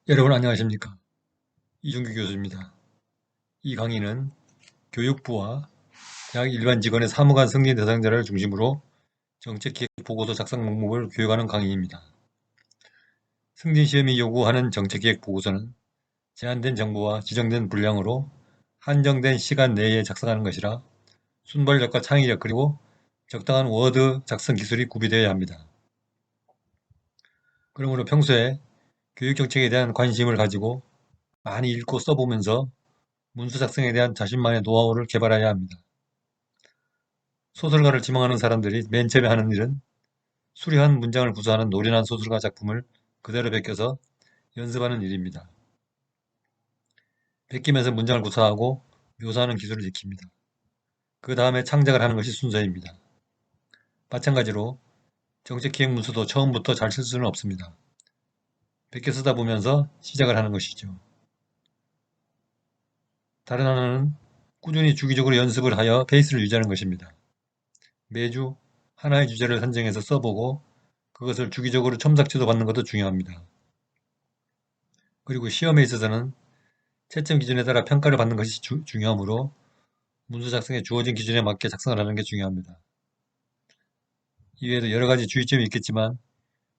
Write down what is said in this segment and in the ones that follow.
여러분 안녕하십니까? 이준규 교수입니다. 이 강의는 교육부와 대학 일반 직원의 사무관 승진 대상자를 중심으로 정책기획 보고서 작성 목록을 교육하는 강의입니다. 승진시험이 요구하는 정책기획 보고서는 제한된 정보와 지정된 분량으로 한정된 시간 내에 작성하는 것이라 순발력과 창의력 그리고 적당한 워드 작성 기술이 구비되어야 합니다. 그러므로 평소에 교육정책에 대한 관심을 가지고 많이 읽고 써보면서 문서 작성에 대한 자신만의 노하우를 개발해야 합니다. 소설가를 지망하는 사람들이 맨 처음에 하는 일은 수려한 문장을 구사하는 노련한 소설가 작품을 그대로 베껴서 연습하는 일입니다. 베끼면서 문장을 구사하고 묘사하는 기술을 익힙니다. 그 다음에 창작을 하는 것이 순서입니다. 마찬가지로 정책기획 문서도 처음부터 잘 쓸 수는 없습니다. 베껴 쓰다 보면서 시작을 하는 것이죠. 다른 하나는 꾸준히 주기적으로 연습을 하여 페이스를 유지하는 것입니다. 매주 하나의 주제를 선정해서 써보고 그것을 주기적으로 첨삭지도 받는 것도 중요합니다. 그리고 시험에 있어서는 채점 기준에 따라 평가를 받는 것이 중요하므로 문서 작성에 주어진 기준에 맞게 작성을 하는 게 중요합니다. 이외에도 여러 가지 주의점이 있겠지만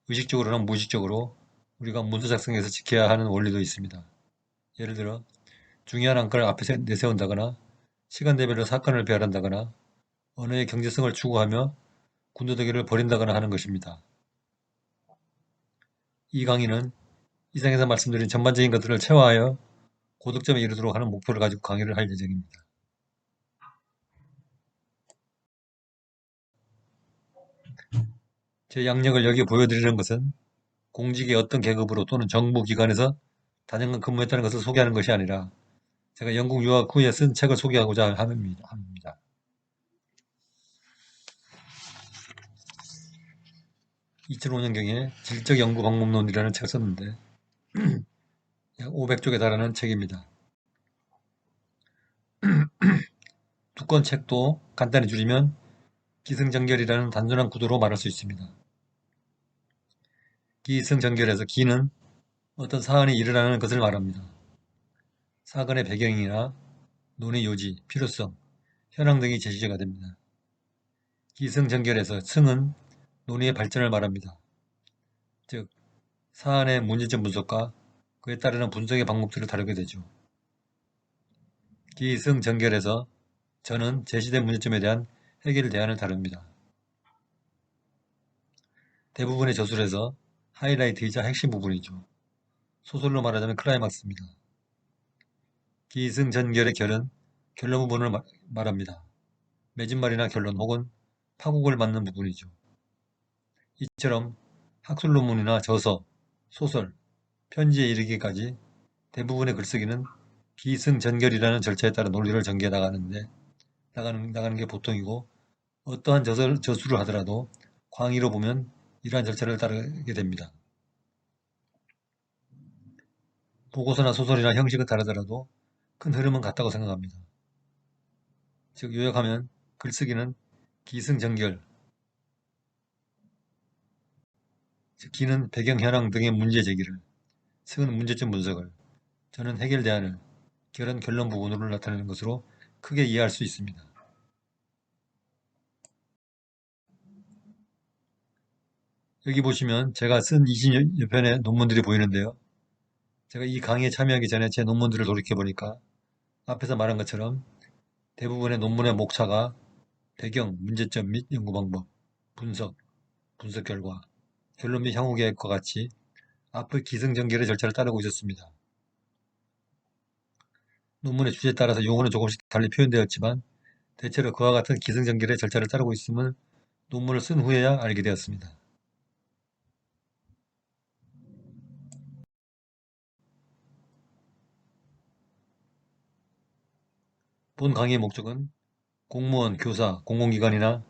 의식적으로나 무의식적으로 우리가 문서 작성에서 지켜야 하는 원리도 있습니다. 예를 들어 중요한 안건을 앞에 내세운다거나 시간대별로 사건을 배열한다거나 언어의 경제성을 추구하며 군더더기를 버린다거나 하는 것입니다. 이 강의는 이상에서 말씀드린 전반적인 것들을 체화하여 고득점에 이르도록 하는 목표를 가지고 강의를 할 예정입니다. 제 양력을 여기 보여드리는 것은 공직의 어떤 계급으로 또는 정부 기관에서 다년간 근무했다는 것을 소개하는 것이 아니라 제가 영국 유학 후에 쓴 책을 소개하고자 합니다. 2005년경에 질적연구방법론이라는 책을 썼는데 약 500쪽에 달하는 책입니다. 두꺼운 책도 간단히 줄이면 기승전결이라는 단순한 구도로 말할 수 있습니다. 기승전결에서 기는 어떤 사안이 일어나는 것을 말합니다. 사건의 배경이나 논의 요지, 필요성, 현황 등이 제시가 됩니다. 기승전결에서 승은 논의의 발전을 말합니다. 즉, 사안의 문제점 분석과 그에 따르는 분석의 방법들을 다루게 되죠. 기승전결에서 저는 제시된 문제점에 대한 해결 대안을 다룹니다. 대부분의 저술에서 하이라이트이자 핵심 부분이죠. 소설로 말하자면 클라이막스입니다. 기승전결의 결은 결론 부분을 말합니다. 맺은말이나 결론 혹은 파국을 맞는 부분이죠. 이처럼 학술 논문이나 저서, 소설, 편지에 이르기까지 대부분의 글쓰기는 기승전결이라는 절차에 따라 논리를 전개해 나가는 게 보통이고 어떠한 저수를 하더라도 광의로 보면 이러한 절차를 따르게 됩니다. 보고서나 소설이나 형식은 다르더라도 큰 흐름은 같다고 생각합니다. 즉 요약하면 글쓰기는 기승전결, 즉 기는 배경 현황 등의 문제 제기를, 승은 문제점 분석을, 저는 해결 대안을, 결은 결론 부분으로 나타내는 것으로 크게 이해할 수 있습니다. 여기 보시면 제가 쓴 20여 편의 논문들이 보이는데요. 제가 이 강의에 참여하기 전에 제 논문들을 돌이켜보니까 앞에서 말한 것처럼 대부분의 논문의 목차가 배경, 문제점 및 연구 방법, 분석, 분석 결과, 결론 및 향후 계획과 같이 앞의 기승전결의 절차를 따르고 있었습니다. 논문의 주제에 따라서 용어는 조금씩 달리 표현되었지만 대체로 그와 같은 기승전결의 절차를 따르고 있음을 논문을 쓴 후에야 알게 되었습니다. 본 강의의 목적은 공무원, 교사, 공공기관이나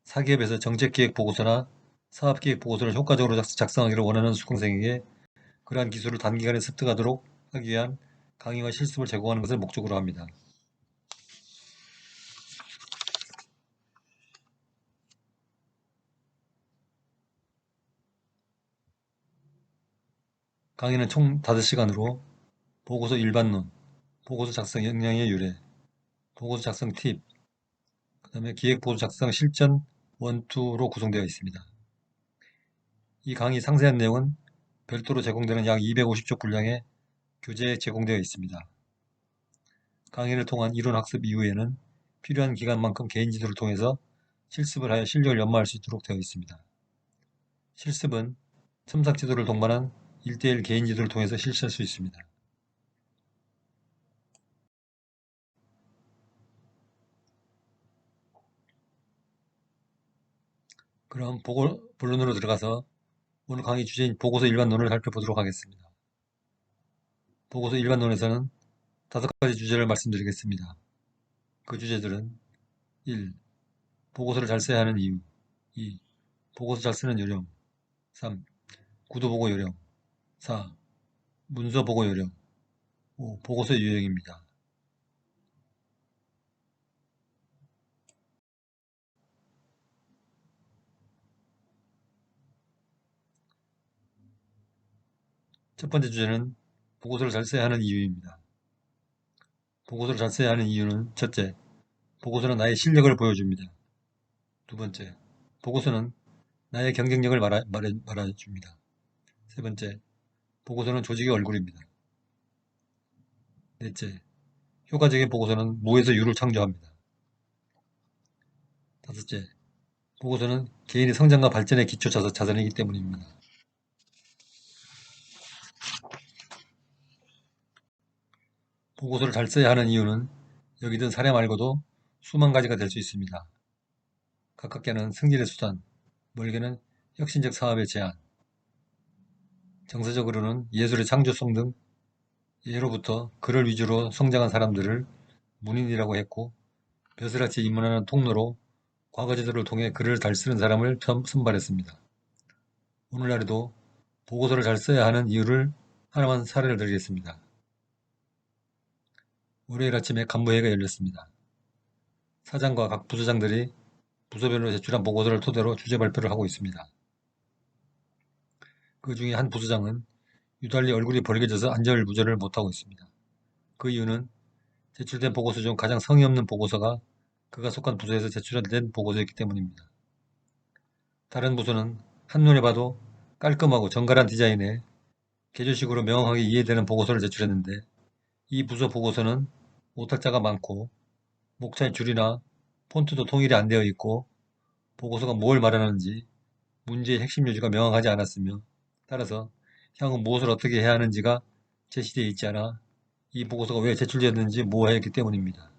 사기업에서 정책기획보고서나 사업기획보고서를 효과적으로 작성하기를 원하는 수강생에게 그러한 기술을 단기간에 습득하도록 하기 위한 강의와 실습을 제공하는 것을 목적으로 합니다. 강의는 총 5시간으로 보고서 일반론, 보고서 작성 역량의 유래, 보고서 작성 팁, 그 다음에 기획보고서 작성 실전 1, 2로 구성되어 있습니다. 이 강의 상세한 내용은 별도로 제공되는 약 250쪽 분량의 교재에 제공되어 있습니다. 강의를 통한 이론학습 이후에는 필요한 기간만큼 개인 지도를 통해서 실습을 하여 실력을 연마할 수 있도록 되어 있습니다. 실습은 첨삭 지도를 동반한 1:1 개인 지도를 통해서 실시할 수 있습니다. 그럼 본론으로 들어가서 오늘 강의 주제인 보고서 일반론을 살펴보도록 하겠습니다. 보고서 일반론에서는 5가지 주제를 말씀드리겠습니다. 그 주제들은 1. 보고서를 잘 써야 하는 이유 2. 보고서 잘 쓰는 요령 3. 구도보고 요령 4. 문서보고 요령 5. 보고서 유형입니다. 첫 번째 주제는 보고서를 잘 써야 하는 이유입니다. 보고서를 잘 써야 하는 이유는 첫째, 보고서는 나의 실력을 보여줍니다. 두 번째, 보고서는 나의 경쟁력을 말해줍니다. 세 번째, 보고서는 조직의 얼굴입니다. 넷째, 효과적인 보고서는 무에서 유를 창조합니다. 다섯째, 보고서는 개인의 성장과 발전의 기초 자산이기 때문입니다. 보고서를 잘 써야 하는 이유는 여기 든 사례 말고도 수만 가지가 될 수 있습니다. 가깝게는 승진의 수단, 멀게는 혁신적 사업의 제안, 정서적으로는 예술의 창조성 등 예로부터 글을 위주로 성장한 사람들을 문인이라고 했고 벼슬아치 입문하는 통로로 과거 제도를 통해 글을 잘 쓰는 사람을 처음 선발했습니다. 오늘날에도 보고서를 잘 써야 하는 이유를 하나만 사례를 드리겠습니다. 월요일 아침에 간부회의가 열렸습니다. 사장과 각 부서장들이 부서별로 제출한 보고서를 토대로 주제 발표를 하고 있습니다. 그 중에 한 부서장은 유달리 얼굴이 벌개져서 안절부절을 못하고 있습니다. 그 이유는 제출된 보고서 중 가장 성의 없는 보고서가 그가 속한 부서에서 제출된 보고서였기 때문입니다. 다른 부서는 한눈에 봐도 깔끔하고 정갈한 디자인에 개조식으로 명확하게 이해되는 보고서를 제출했는데 이 부서 보고서는 오탈자가 많고 목차의 줄이나 폰트도 통일이 안 되어 있고 보고서가 뭘 말하는지 문제의 핵심 요지가 명확하지 않았으며 따라서 향후 무엇을 어떻게 해야 하는지가 제시되어 있지 않아 이 보고서가 왜 제출되었는지 모호했기 때문입니다.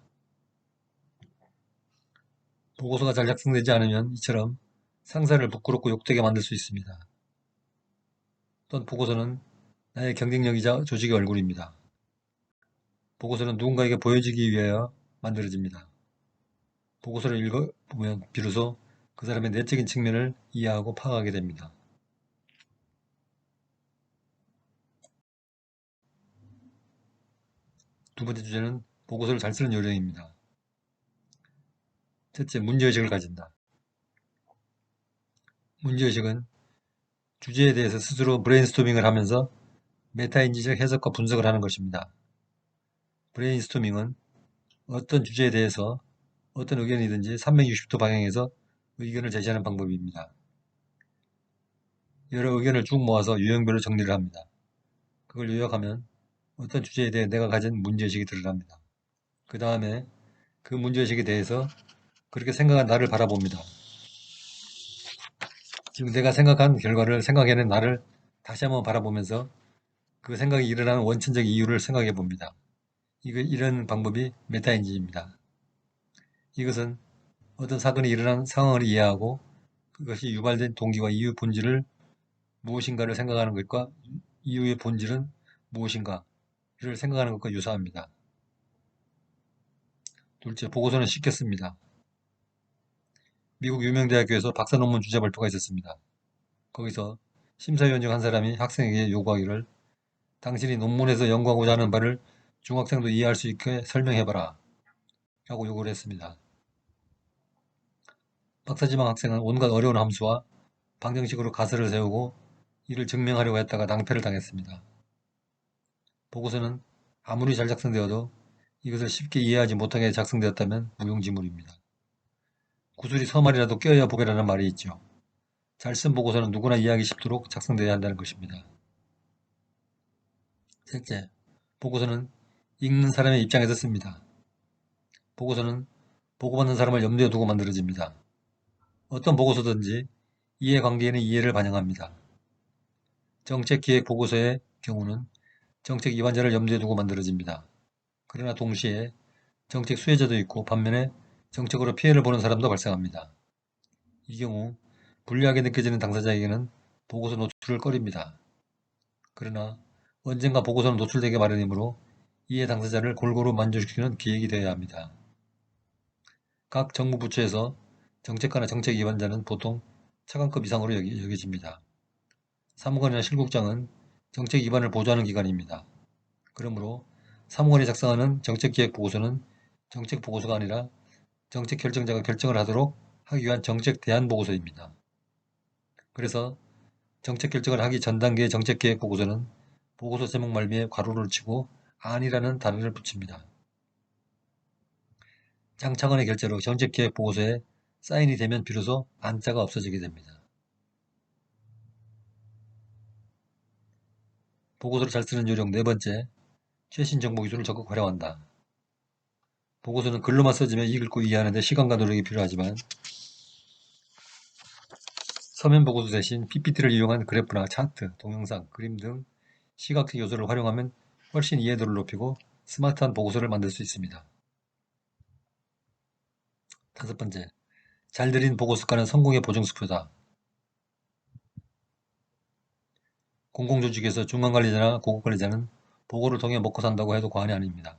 보고서가 잘 작성되지 않으면 이처럼 상사를 부끄럽고 욕되게 만들 수 있습니다. 또한 보고서는 나의 경쟁력이자 조직의 얼굴입니다. 보고서는 누군가에게 보여지기 위하여 만들어집니다. 보고서를 읽어보면 비로소 그 사람의 내적인 측면을 이해하고 파악하게 됩니다. 두 번째 주제는 보고서를 잘 쓰는 요령입니다. 첫째, 문제의식을 가진다. 문제의식은 주제에 대해서 스스로 브레인스토밍을 하면서 메타인지적 해석과 분석을 하는 것입니다. 브레인스토밍은 어떤 주제에 대해서 어떤 의견이든지 360도 방향에서 의견을 제시하는 방법입니다. 여러 의견을 쭉 모아서 유형별로 정리를 합니다. 그걸 요약하면 어떤 주제에 대해 내가 가진 문제의식이 드러납니다. 그 다음에 그 문제의식에 대해서 그렇게 생각한 나를 바라봅니다. 즉 내가 생각한 결과를 생각해낸 나를 다시 한번 바라보면서 그 생각이 일어나는 원천적 이유를 생각해 봅니다. 이런 방법이 메타인지입니다. 이것은 어떤 사건이 일어난 상황을 이해하고 그것이 유발된 동기와 이유 본질을 무엇인가를 생각하는 것과 이유의 본질은 무엇인가를 생각하는 것과 유사합니다. 둘째, 보고서는 쉽게 씁니다. 미국 유명 대학교에서 박사 논문 주제 발표가 있었습니다. 거기서 심사위원 중 한 사람이 학생에게 요구하기를 당신이 논문에서 연구하고자 하는 바를 중학생도 이해할 수 있게 설명해봐라 라고 요구를 했습니다. 박사지망 학생은 온갖 어려운 함수와 방정식으로 가설을 세우고 이를 증명하려고 했다가 낭패를 당했습니다. 보고서는 아무리 잘 작성되어도 이것을 쉽게 이해하지 못하게 작성되었다면 무용지물입니다. 구슬이 서말이라도 껴야 보배라는 말이 있죠. 잘 쓴 보고서는 누구나 이해하기 쉽도록 작성되어야 한다는 것입니다. 셋째, 보고서는 읽는 사람의 입장에서 씁니다. 보고서는 보고받는 사람을 염두에 두고 만들어집니다. 어떤 보고서든지 이해관계에는 이해를 반영합니다. 정책기획보고서의 경우는 정책 위반자를 염두에 두고 만들어집니다. 그러나 동시에 정책 수혜자도 있고 반면에 정책으로 피해를 보는 사람도 발생합니다. 이 경우 불리하게 느껴지는 당사자에게는 보고서 노출을 꺼립니다. 그러나 언젠가 보고서는 노출되게 마련이므로 이해 당사자를 골고루 만족시키는 기획이 되어야 합니다. 각 정부 부처에서 정책가나 정책 위반자는 보통 차관급 이상으로 여겨집니다. 사무관이나 실국장은 정책 위반을 보조하는 기관입니다. 그러므로 사무관이 작성하는 정책기획보고서는 정책보고서가 아니라 정책 결정자가 결정을 하도록 하기 위한 정책 대안 보고서입니다. 그래서 정책 결정을 하기 전 단계의 정책기획보고서는 보고서 제목 말미에 괄호를 치고 안이라는 단어를 붙입니다. 장차관의 결재로 정책기획보고서에 사인이 되면 비로소 안자가 없어지게 됩니다. 보고서를 잘 쓰는 요령 네 번째, 최신 정보 기술을 적극 활용한다. 보고서는 글로만 써지면 읽고 이해하는 데 시간과 노력이 필요하지만 서면 보고서 대신 PPT를 이용한 그래프나 차트, 동영상, 그림 등 시각적 요소를 활용하면 훨씬 이해도를 높이고 스마트한 보고서를 만들 수 있습니다. 다섯 번째, 잘 들인 보고 습관은 성공의 보증수표다. 공공조직에서 중간관리자나 고급관리자는 보고를 통해 먹고 산다고 해도 과언이 아닙니다.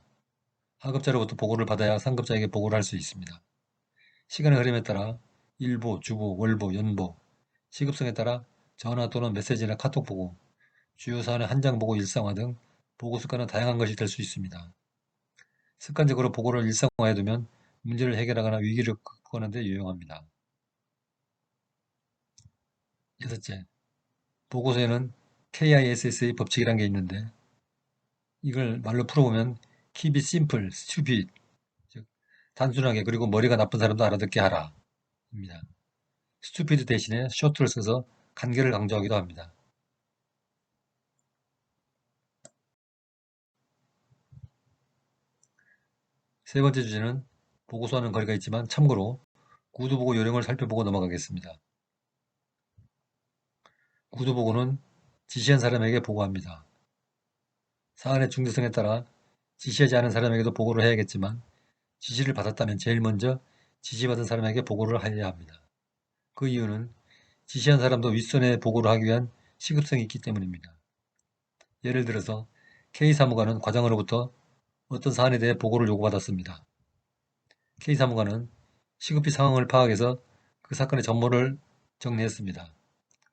하급자로부터 보고를 받아야 상급자에게 보고를 할 수 있습니다. 시간의 흐름에 따라 일보, 주보, 월보, 연보, 시급성에 따라 전화 또는 메시지나 카톡 보고, 주요 사안의 한 장 보고 일상화 등 보고 습관은 다양한 것이 될 수 있습니다. 습관적으로 보고를 일상화해 두면 문제를 해결하거나 위기를 극복하는 데 유용합니다. 여섯째, 보고서에는 KISS의 법칙이란 게 있는데 이걸 말로 풀어보면 Keep it simple, stupid, 즉 단순하게 그리고 머리가 나쁜 사람도 알아듣게 하라 입니다. stupid 대신에 short를 써서 간결을 강조하기도 합니다. 세 번째 주제는 보고서와는 거리가 있지만 참고로 구두보고 요령을 살펴보고 넘어가겠습니다. 구두보고는 지시한 사람에게 보고합니다. 사안의 중대성에 따라 지시하지 않은 사람에게도 보고를 해야겠지만 지시를 받았다면 제일 먼저 지시받은 사람에게 보고를 해야 합니다. 그 이유는 지시한 사람도 윗선에 보고를 하기 위한 시급성이 있기 때문입니다. 예를 들어서 K사무관은 과장으로부터 어떤 사안에 대해 보고를 요구받았습니다. K사무관은 시급히 상황을 파악해서 그 사건의 전모를 정리했습니다.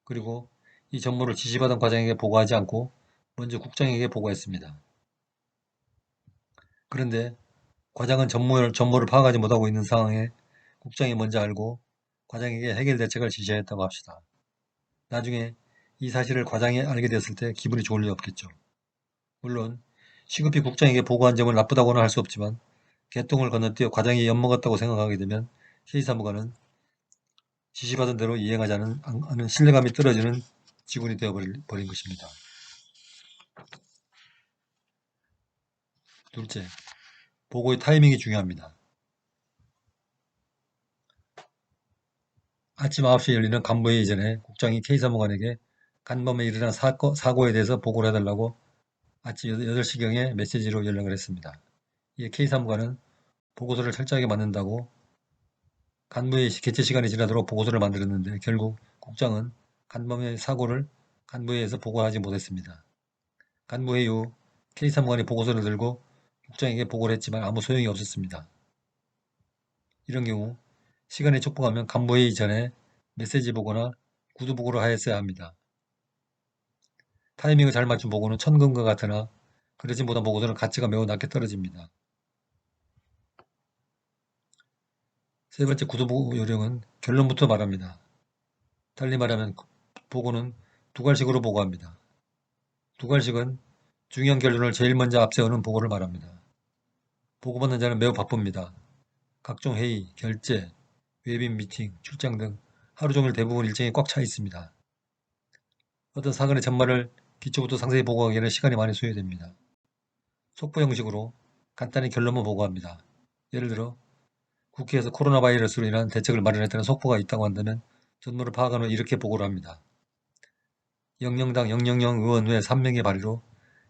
그리고 이 전모를 지시받은 과장에게 보고하지 않고 먼저 국장에게 보고했습니다. 그런데 과장은 전모를 파악하지 못하고 있는 상황에 국장이 먼저 알고 과장에게 해결 대책을 지시했다고 합시다. 나중에 이 사실을 과장이 알게 되었을 때 기분이 좋을 리 없겠죠. 물론 시급히 국장에게 보고한 점을 나쁘다고는 할 수 없지만 개똥을 건너뛰어 과장이 엿먹었다고 생각하게 되면 K사무관은 지시받은 대로 이행하지 않은 신뢰감이 떨어지는 직원이 되어버린 것입니다. 둘째, 보고의 타이밍이 중요합니다. 아침 9시에 열리는 간부회의 전에 국장이 K사무관에게 간밤에 일어난 사고에 대해서 보고를 해달라고 아침 8시경에 메시지로 연락을 했습니다. 이에 K사무관은 보고서를 철저하게 만든다고 간부회의 개최 시간이 지나도록 보고서를 만들었는데 결국 국장은 간밤의 사고를 간부회의에서 보고하지 못했습니다. 간부회의 후 K사무관이 보고서를 들고 국장에게 보고를 했지만 아무 소용이 없었습니다. 이런 경우 시간이 촉박하면 간부회의 전에 메시지 보고나 구두 보고를 하였어야 합니다. 타이밍을 잘 맞춘 보고는 천금과 같으나 그러지 못한 보고서는 가치가 매우 낮게 떨어집니다. 세 번째 구두 보고 요령은 결론부터 말합니다. 달리 말하면 보고는 두괄식으로 보고합니다. 두괄식은 중요한 결론을 제일 먼저 앞세우는 보고를 말합니다. 보고받는 자는 매우 바쁩니다. 각종 회의, 결제, 웨빙 미팅, 출장 등 하루 종일 대부분 일정이 꽉 차 있습니다. 어떤 사건의 전말을 기초부터 상세히 보고하기에는 시간이 많이 소요됩니다. 속보 형식으로 간단히 결론만 보고합니다. 예를 들어 국회에서 코로나 바이러스로 인한 대책을 마련했다는 속보가 있다고 한다면 전모를 파악한 후 이렇게 보고를 합니다. 영영당 000 의원 외 3명의 발의로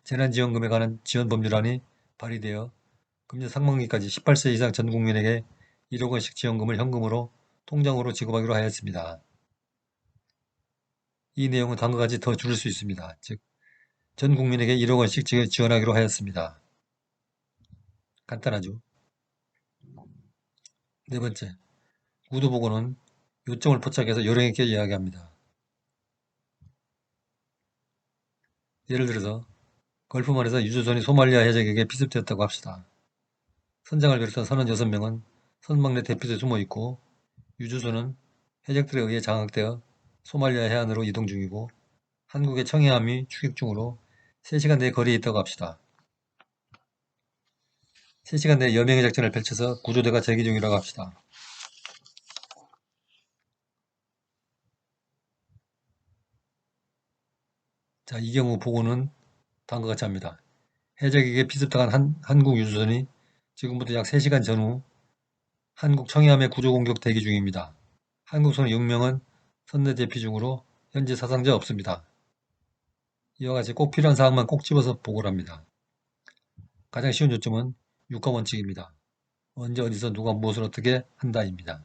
재난지원금에 관한 지원법률안이 발의되어 금년 상반기까지 18세 이상 전 국민에게 1억 원씩 지원금을 현금으로 통장으로 지급하기로 하였습니다. 이 내용은 다음과 같이 더 줄일 수 있습니다. 즉, 전 국민에게 1억 원씩 지원하기로 하였습니다. 간단하죠. 네 번째, 구두보고는 요점을 포착해서 요령있게 이야기합니다. 예를 들어서 걸프만에서 유조선이 소말리아 해적에게 피습되었다고 합시다. 선장을 비롯한 36명은 선박 내 대피소에 숨어있고 유조선은 해적들에 의해 장악되어 소말리아 해안으로 이동 중이고 한국의 청해함이 추격 중으로 3시간 내에 거리에 있다고 합시다. 3시간 내에 여명의 작전을 펼쳐서 구조대가 대기 중이라고 합시다. 자, 이 경우 보고는 다음과 같이 합니다. 해적에게 피습당한 한국 유조선이 지금부터 약 3시간 전후 한국 청해함에 구조공격 대기 중입니다. 한국선 6명은 선내 대피 중으로 현재 사상자 없습니다. 이와 같이 꼭 필요한 사항만 꼭 집어서 보고를 합니다. 가장 쉬운 요점은 육하 원칙입니다. 언제 어디서 누가 무엇을 어떻게 한다입니다.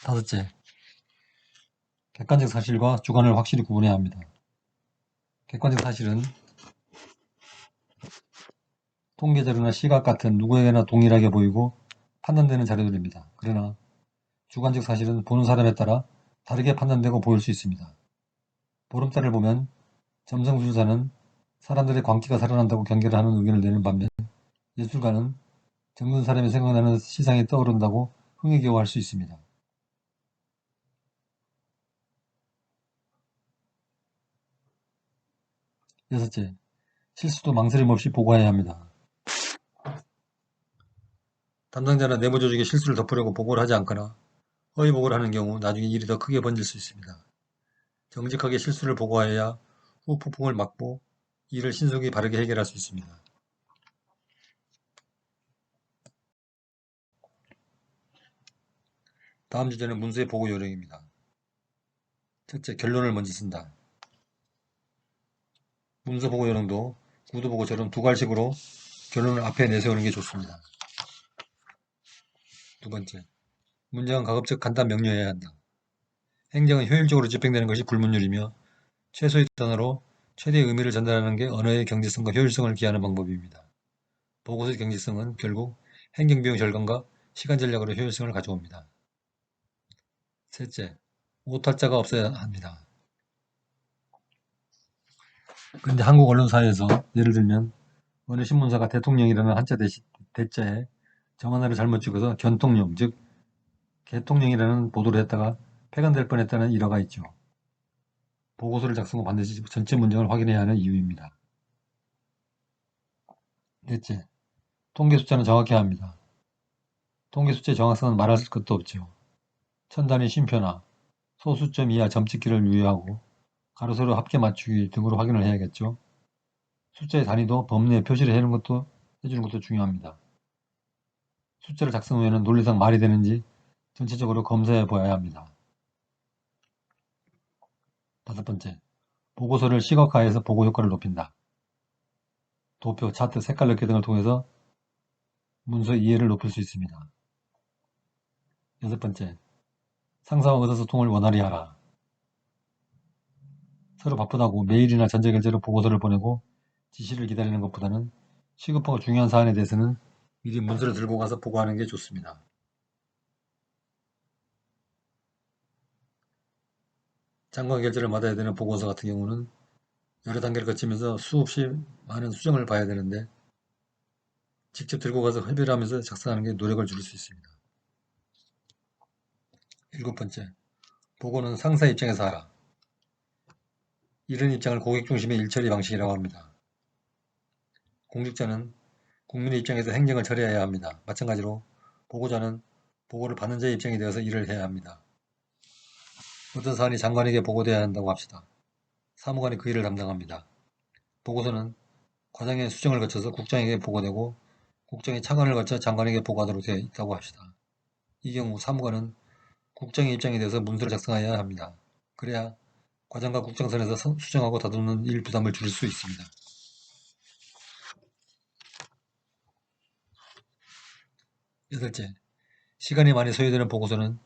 다섯째, 객관적 사실과 주관을 확실히 구분해야 합니다. 객관적 사실은 통계 자료나 시각 같은 누구에게나 동일하게 보이고 판단되는 자료들입니다. 그러나 주관적 사실은 보는 사람에 따라 다르게 판단되고 보일 수 있습니다. 보름달을 보면 점성술사는 사람들의 광기가 살아난다고 경계를 하는 의견을 내는 반면 예술가는 정든 사람이 생각나는 시상이 떠오른다고 흥에 겨워할 수 있습니다. 여섯째, 실수도 망설임 없이 보고해야 합니다. 담당자나 내부 조직이 실수를 덮으려고 보고를 하지 않거나 허위 보고를 하는 경우 나중에 일이 더 크게 번질 수 있습니다. 정직하게 실수를 보고하여야 후 폭풍을 막고 일을 신속히 바르게 해결할 수 있습니다. 다음 주제는 문서의 보고 요령입니다. 첫째, 결론을 먼저 쓴다. 문서 보고 요령도 구도 보고처럼 두괄식으로 결론을 앞에 내세우는 게 좋습니다. 두 번째, 문장은 가급적 간단 명료해야 한다. 행정은 효율적으로 집행되는 것이 불문율이며 최소의 단어로 최대의 의미를 전달하는 게 언어의 경제성과 효율성을 기하는 방법입니다. 보고서의 경제성은 결국 행정비용 절감과 시간 전략으로 효율성을 가져옵니다. 셋째, 오탈자가 없어야 합니다. 그런데 한국 언론사에서 예를 들면 어느 신문사가 대통령이라는 한자 대자에 정 하나를 잘못 찍어서 견통령, 즉 개통령이라는 보도를 했다가 폐간될 뻔했다는 일화가 있죠. 보고서를 작성 후 반드시 전체 문장을 확인해야 하는 이유입니다. 넷째, 통계 숫자는 정확해야 합니다. 통계 숫자의 정확성은 말할 것도 없죠. 천 단위 쉼표나 소수점 이하 점찍기를 유의하고 가로 세로 합계 맞추기 등으로 확인을 해야겠죠. 숫자의 단위도 법내에 표시를 해주는 것도 중요합니다. 숫자를 작성 후에는 논리상 말이 되는지 전체적으로 검사해 보아야 합니다. 다섯 번째, 보고서를 시각화해서 보고 효과를 높인다. 도표, 차트, 색깔 넣기 등을 통해서 문서 이해를 높일 수 있습니다. 여섯 번째, 상사와 의사소통을 원활히 하라. 서로 바쁘다고 메일이나 전자결제로 보고서를 보내고 지시를 기다리는 것보다는 시급하고 중요한 사안에 대해서는 미리 문서를 들고 가서 보고하는 게 좋습니다. 장관 결제를 받아야 되는 보고서 같은 경우는 여러 단계를 거치면서 수없이 많은 수정을 봐야 되는데 직접 들고 가서 회별하면서 작성하는 게 노력을 줄일 수 있습니다. 7번째, 보고는 상사 입장에서 하라. 이런 입장을 고객 중심의 일처리 방식이라고 합니다. 공직자는 국민의 입장에서 행정을 처리해야 합니다. 마찬가지로 보고자는 보고를 받는 자의 입장이 되어서 일을 해야 합니다. 어떤 사안이 장관에게 보고되어야 한다고 합시다. 사무관이 그 일을 담당합니다. 보고서는 과장의 수정을 거쳐서 국장에게 보고되고 국장이 차관을 거쳐 장관에게 보고하도록 되어 있다고 합시다. 이 경우 사무관은 국장의 입장이 되어서 문서를 작성해야 합니다. 그래야 과장과 국장선에서 수정하고 다듬는 일 부담을 줄일 수 있습니다. 8째, 시간이 많이 소요되는 보고서는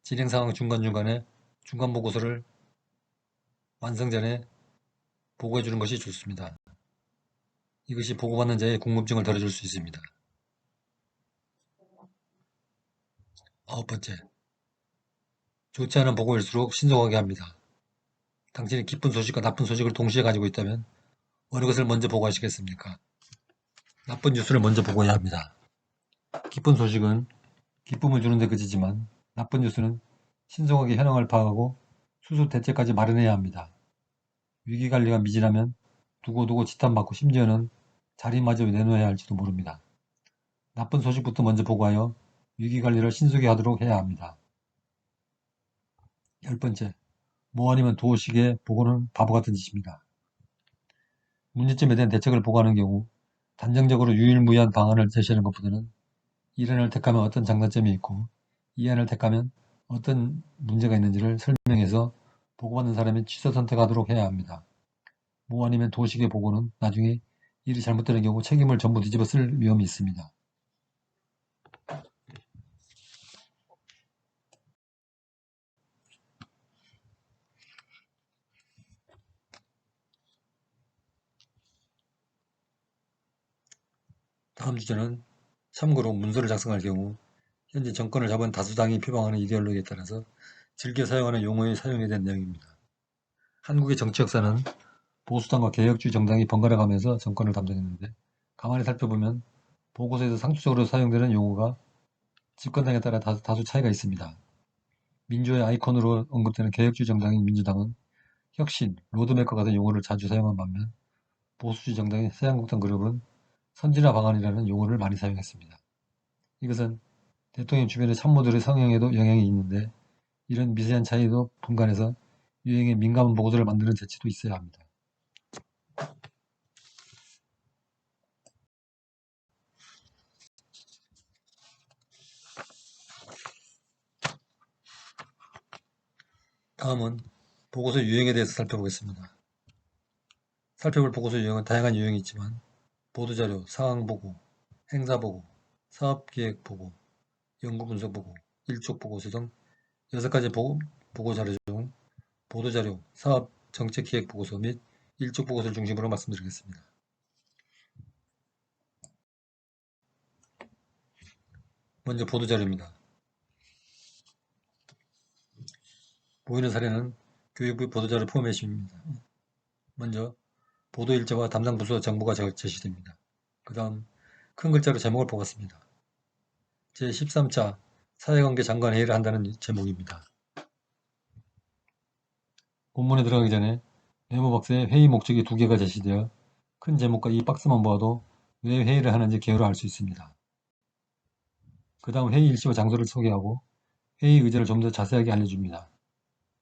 진행상황 중간중간에 중간보고서를 완성 전에 보고해주는 것이 좋습니다. 이것이 보고받는 자의 궁금증을 덜어줄 수 있습니다. 9번째, 좋지 않은 보고일수록 신속하게 합니다. 당신이 기쁜 소식과 나쁜 소식을 동시에 가지고 있다면 어느 것을 먼저 보고하시겠습니까? 나쁜 뉴스를 먼저 보고해야 합니다. 기쁜 소식은 기쁨을 주는 데 그치지만 나쁜 뉴스는 신속하게 현황을 파악하고 수술 대책까지 마련해야 합니다. 위기관리가 미진하면 두고두고 지탄받고 심지어는 자리마저 내놓아야 할지도 모릅니다. 나쁜 소식부터 먼저 보고하여 위기관리를 신속히 하도록 해야 합니다. 10번째, 뭐 아니면 도식의 보고는 바보 같은 짓입니다. 문제점에 대한 대책을 보고하는 경우 단정적으로 유일무이한 방안을 제시하는 것보다는 이 안을 택하면 어떤 장단점이 있고 이 안을 택하면 어떤 문제가 있는지를 설명해서 보고받는 사람이 취사 선택하도록 해야 합니다. 뭐 아니면 도식의 보고는 나중에 일이 잘못되는 경우 책임을 전부 뒤집어 쓸 위험이 있습니다. 다음 주제는 참고로 문서를 작성할 경우 현재 정권을 잡은 다수당이 표방하는 이데올로기에 따라서 즐겨 사용하는 용어의 사용에 대한 내용입니다. 한국의 정치 역사는 보수당과 개혁주의 정당이 번갈아가면서 정권을 담당했는데 가만히 살펴보면 보고서에서 상투적으로 사용되는 용어가 집권당에 따라 다수 차이가 있습니다. 민주화의 아이콘으로 언급되는 개혁주의 정당인 민주당은 혁신, 로드맵과 같은 용어를 자주 사용한 반면 보수주의 정당인 새한국당 그룹은 선진화 방안이라는 용어를 많이 사용했습니다. 이것은 대통령 주변의 참모들의 성향에도 영향이 있는데 이런 미세한 차이도 분간해서 유행에 민감한 보고서를 만드는 재치도 있어야 합니다. 다음은 보고서 유형에 대해서 살펴보겠습니다. 살펴볼 보고서 유형은 다양한 유형이 있지만 보도자료, 상황보고, 행사보고, 사업기획보고, 연구분석보고, 일족보고서 등 6가지 보고자료 중 보도자료, 사업 정책기획보고서 및 일족보고서를 중심으로 말씀드리겠습니다. 먼저 보도자료입니다. 보이는 사례는 교육부의 보도자료 포맷입니다. 먼저 보도일자와 담당 부서 정보가 제시됩니다. 그 다음 큰 글자로 제목을 뽑았습니다. 제13차 사회관계 장관 회의를 한다는 제목입니다. 본문에 들어가기 전에 메모 박스에 회의 목적이 2개가 제시되어 큰 제목과 이 박스만 보아도 왜 회의를 하는지 개요를 알 수 있습니다. 그 다음 회의 일시와 장소를 소개하고 회의 의제를 좀 더 자세하게 알려줍니다.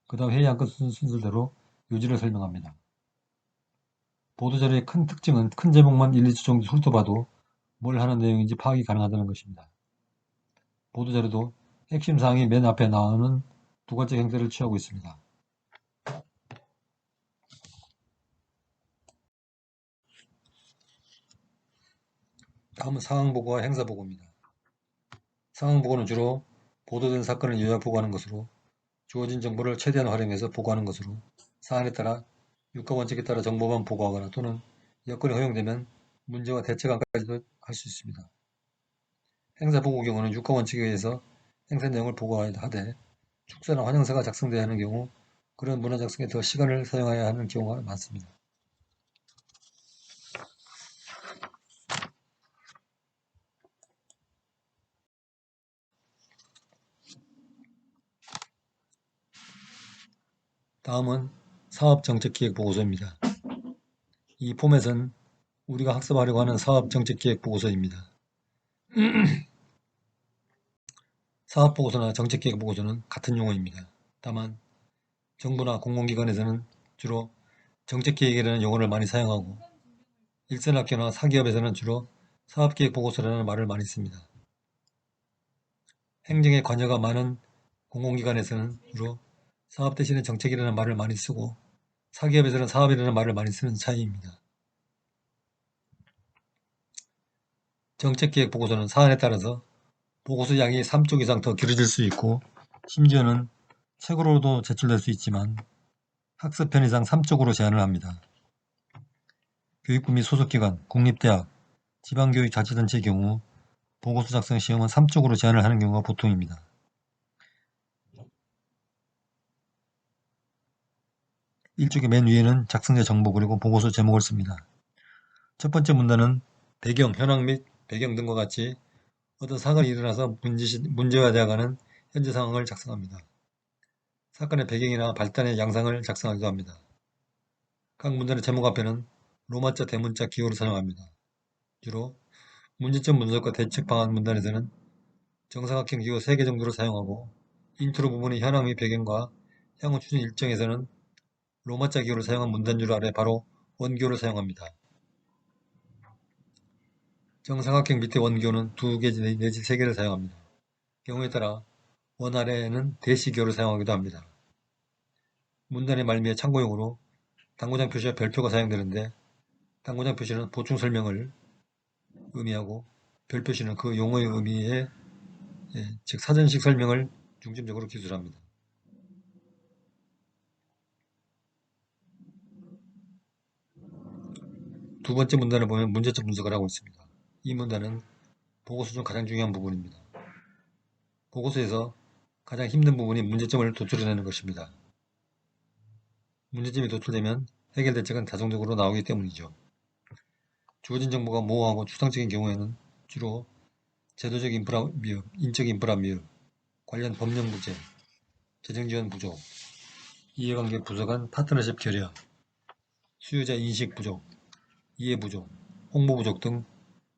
그 다음 회의 안건 순서대로 요지를 설명합니다. 보도자료의 큰 특징은 큰 제목만 1, 2주 정도 훑어봐도 뭘 하는 내용인지 파악이 가능하다는 것입니다. 보도자료도 핵심 사항이 맨 앞에 나오는 2가지 형태를 취하고 있습니다. 다음은 상황보고와 행사보고입니다. 상황보고는 주로 보도된 사건을 요약 보고하는 것으로 주어진 정보를 최대한 활용해서 보고하는 것으로 사안에 따라 육가원칙에 따라 정보만 보고하거나 또는 여건이 허용되면 문제와 대책안까지도 할 수 있습니다. 행사보고 경우는 육가원칙에 의해서 행사 내용을 보고하되 축사나 환영사가 작성되어야 하는 경우 그런 문화 작성에 더 시간을 사용해야 하는 경우가 많습니다. 다음은 사업정책기획보고서입니다. 이 포맷은 우리가 학습하려고 하는 사업정책기획보고서입니다. 사업보고서나 정책기획보고서는 같은 용어입니다. 다만 정부나 공공기관에서는 주로 정책기획이라는 용어를 많이 사용하고 일선학교나 사기업에서는 주로 사업기획보고서라는 말을 많이 씁니다. 행정에 관여가 많은 공공기관에서는 주로 사업 대신에 정책이라는 말을 많이 쓰고 사기업에서는 사업이라는 말을 많이 쓰는 차이입니다. 정책기획보고서는 사안에 따라서 보고서 양이 3쪽 이상 더 길어질 수 있고 심지어는 책으로도 제출될 수 있지만 학습 편의상 3쪽으로 제한을 합니다. 교육부 및 소속기관, 공립대학, 지방교육자치단체의 경우 보고서 작성 시험은 3쪽으로 제한을 하는 경우가 보통입니다. 1쪽의 맨 위에는 작성자 정보 그리고 보고서 제목을 씁니다. 첫 번째 문단은 배경, 현황 및 배경 등과 같이 어떤 사건이 일어나서 문제가 되어가는 현재 상황을 작성합니다. 사건의 배경이나 발단의 양상을 작성하기도 합니다. 각 문단의 제목 앞에는 로마자, 대문자, 기호를 사용합니다. 주로 문제점 분석과 대책 방안 문단에서는 정사각형 기호 3개 정도를 사용하고 인트로 부분의 현황 및 배경과 향후 추진 일정에서는 로마자 기호를 사용한 문단줄 아래 바로 원기호를 사용합니다. 정사각형 밑에 원기호는 2개 내지 3개를 사용합니다. 경우에 따라 원 아래에는 대시기호를 사용하기도 합니다. 문단의 말미에 참고용으로 당구장 표시와 별표가 사용되는데 당구장 표시는 보충 설명을 의미하고 별 표시는 그 용어의 의미에 즉 사전식 설명을 중점적으로 기술합니다. 두 번째 문단을 보면 문제점 분석을 하고 있습니다. 이 문단은 보고서 중 가장 중요한 부분입니다. 보고서에서 가장 힘든 부분이 문제점을 도출해내는 것입니다. 문제점이 도출되면 해결 대책은 자동적으로 나오기 때문이죠. 주어진 정보가 모호하고 추상적인 경우에는 주로 제도적 인프라 미흡, 인적 인프라 미흡, 관련 법령 부재, 재정 지원 부족, 이해관계 부족한 파트너십 결여, 수요자 인식 부족, 이해 부족, 홍보 부족 등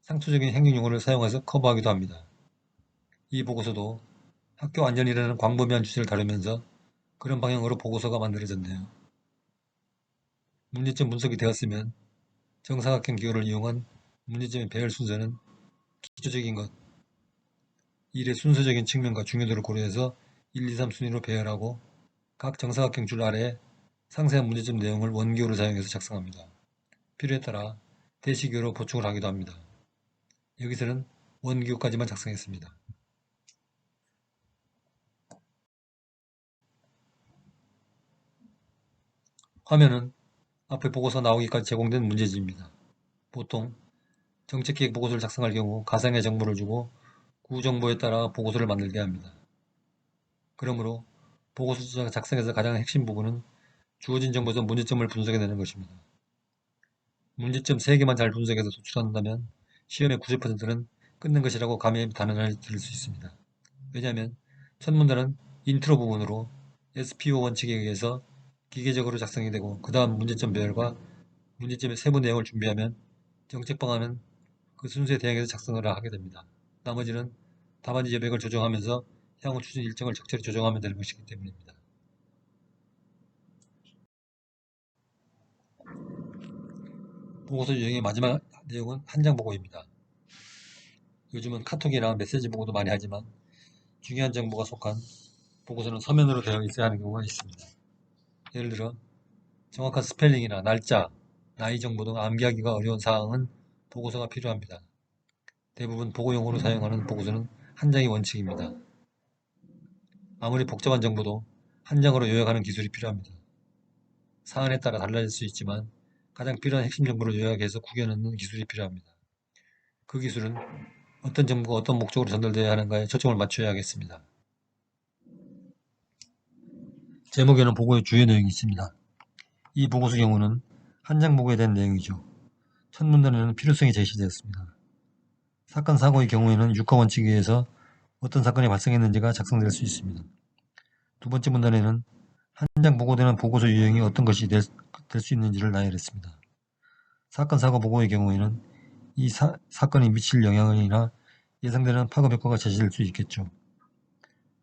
상투적인 행정용어를 사용해서 커버하기도 합니다. 이 보고서도 학교 안전이라는 광범위한 주제를 다루면서 그런 방향으로 보고서가 만들어졌네요. 문제점 분석이 되었으면 정사각형 기호를 이용한 문제점의 배열 순서는 기초적인 것, 일의 순서적인 측면과 중요도를 고려해서 1, 2, 3 순위로 배열하고 각 정사각형 줄 아래에 상세한 문제점 내용을 원기호를 사용해서 작성합니다. 필요에 따라 대시기호로 보충을 하기도 합니다. 여기서는 원기호까지만 작성했습니다. 화면은 앞에 보고서 나오기까지 제공된 문제지입니다. 보통 정책기획 보고서를 작성할 경우 가상의 정보를 주고 그 정보에 따라 보고서를 만들게 합니다. 그러므로 보고서 작성에서 가장 핵심 부분은 주어진 정보에서 문제점을 분석해내는 것입니다. 문제점 3개만 잘 분석해서 도출한다면 시험의 90%는 끝낸 것이라고 감히 단언을 드릴 수 있습니다. 왜냐하면 첫 문단은 인트로 부분으로 SPO 원칙에 의해서 기계적으로 작성이 되고 그 다음 문제점 배열과 문제점의 세부 내용을 준비하면 정책 방안은 그 순서에 대응해서 작성을 하게 됩니다. 나머지는 답안지 여백을 조정하면서 향후 추진 일정을 적절히 조정하면 되는 것이기 때문입니다. 보고서 유형의 마지막 내용은 한장 보고입니다. 요즘은 카톡이나 메시지 보고도 많이 하지만 중요한 정보가 속한 보고서는 서면으로 되어 있어야 하는 경우가 있습니다. 예를 들어 정확한 스펠링이나 날짜, 나이 정보 등 암기하기가 어려운 사항은 보고서가 필요합니다. 대부분 보고용으로 사용하는 보고서는 한 장이 원칙입니다. 아무리 복잡한 정보도 한 장으로 요약하는 기술이 필요합니다. 사안에 따라 달라질 수 있지만 가장 필요한 핵심 정보를 요약해서 구겨 넣는 기술이 필요합니다. 그 기술은 어떤 정보가 어떤 목적으로 전달되어야 하는가에 초점을 맞춰야 하겠습니다. 제목에는 보고의 주요 내용이 있습니다. 이 보고서 경우는 한 장 보고에 대한 내용이죠. 첫 문단에는 필요성이 제시되었습니다. 사건 사고의 경우에는 육하 원칙에 의해서 어떤 사건이 발생했는지가 작성될 수 있습니다. 두 번째 문단에는 한 장 보고되는 보고서 유형이 어떤 것이 될 수 있는지를 나열했습니다. 사건 사고 보고의 경우에는 이 사건이 미칠 영향이나 예상되는 파급 효과가 제시될 수 있겠죠.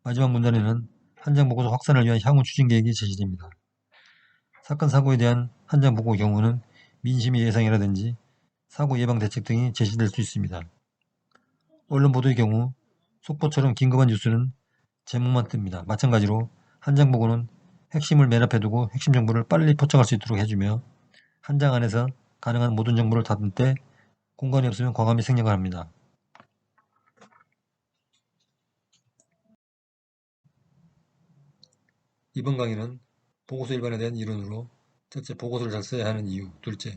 마지막 문단에는 한 장 보고서 확산을 위한 향후 추진 계획이 제시됩니다. 사건 사고에 대한 한 장 보고의 경우는 민심의 예상이라든지 사고 예방 대책 등이 제시될 수 있습니다. 언론 보도의 경우 속보처럼 긴급한 뉴스는 제목만 뜹니다. 마찬가지로 한 장 보고는 핵심을 맨 앞에 두고 핵심 정보를 빨리 포착할 수 있도록 해주며 한 장 안에서 가능한 모든 정보를 담을 때 공간이 없으면 과감히 생략을 합니다. 이번 강의는 보고서 일반에 대한 이론으로 첫째, 보고서를 잘 써야 하는 이유, 둘째,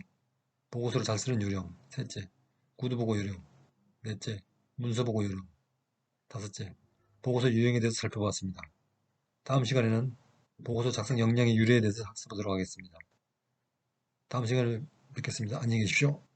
보고서를 잘 쓰는 요령, 셋째, 구두보고 요령, 넷째, 문서보고 요령, 다섯째, 보고서 유형에 대해서 살펴보았습니다. 다음 시간에는 보고서 작성 역량의 유래에 대해서 학습하도록 하겠습니다. 다음 시간에 뵙겠습니다. 안녕히 계십시오.